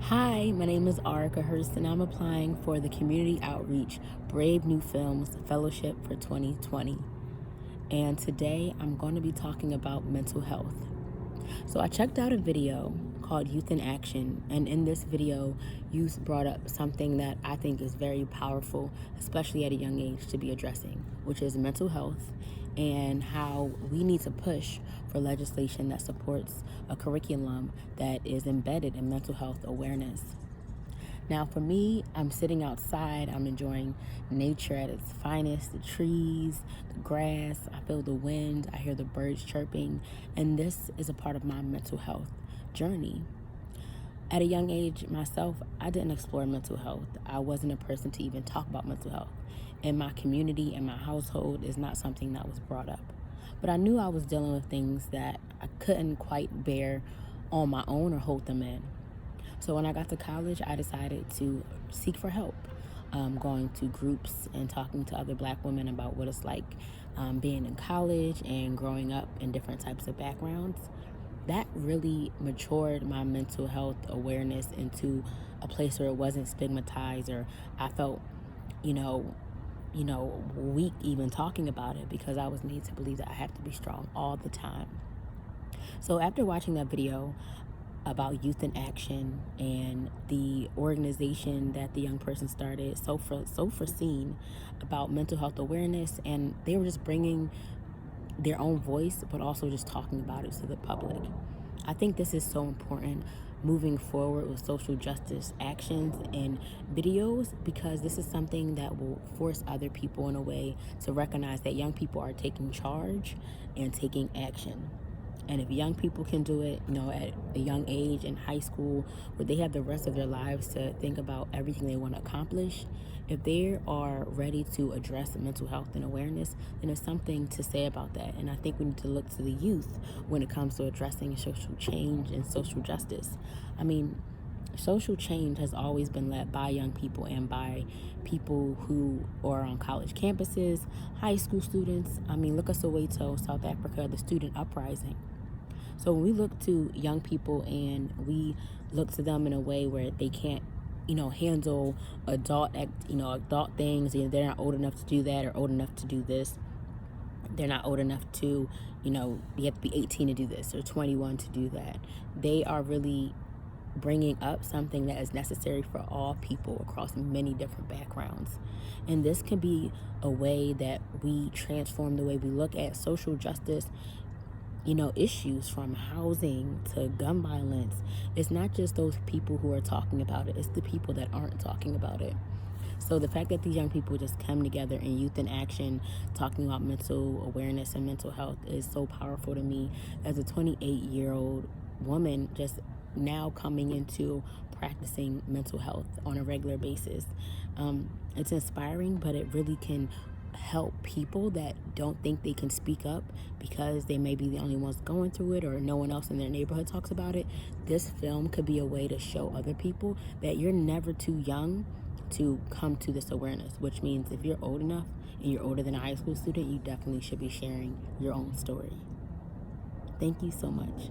Hi, my name is Arika Hurst, and I'm applying for the Community Outreach Brave New Films Fellowship for 2020. And today I'm going to be talking about mental health. So I checked out a video called Youth in Action, and in this video, youth brought up something that I think is very powerful, especially at a young age, to be addressing, which is mental health and how we need to push for legislation that supports a curriculum that is embedded in mental health awareness. Now, for me, I'm sitting outside, I'm enjoying nature at its finest, the trees, the grass, I feel the wind, I hear the birds chirping, and this is a part of my mental health journey. At a young age myself, I didn't explore mental health. I wasn't a person to even talk about mental health. In my community, in my household, is not something that was brought up. But I knew I was dealing with things that I couldn't quite bear on my own or hold them in. So when I got to college, I decided to seek for help, going to groups and talking to other Black women about what it's like being in college and growing up in different types of backgrounds. That really matured my mental health awareness into a place where it wasn't stigmatized, or I felt, you know, weak even talking about it, because I was made to believe that I have to be strong all the time. So after watching that video about Youth in Action and the organization that the young person started, so foreseen about mental health awareness, and they were just bringing their own voice, but also just talking about it to the public. I think this is so important moving forward with social justice actions and videos, because this is something that will force other people in a way to recognize that young people are taking charge and taking action. And if young people can do it, at a young age in high school, where they have the rest of their lives to think about everything they want to accomplish, if they are ready to address mental health and awareness, then there's something to say about that. And I think we need to look to the youth when it comes to addressing social change and social justice. I mean, social change has always been led by young people and by people who are on college campuses, high school students. I mean, look at Soweto, South Africa, the student uprising. So when we look to young people and we look to them in a way where they can't, handle adult things, they're not old enough to do that or old enough to do this. They're not old enough to, you have to be 18 to do this or 21 to do that. They are really bringing up something that is necessary for all people across many different backgrounds. And this can be a way that we transform the way we look at social justice, issues, from housing to gun violence. It's not just those people who are talking about it, it's the people that aren't talking about it. So the fact that these young people just come together in Youth in Action talking about mental awareness and mental health is so powerful to me as a 28-year-old woman, just now coming into practicing mental health on a regular basis. It's inspiring, but it really can help people that don't think they can speak up because they may be the only ones going through it or no one else in their neighborhood talks about it. This film could be a way to show other people that you're never too young to come to this awareness, which means if you're old enough and you're older than a high school student, you definitely should be sharing your own story. Thank you so much.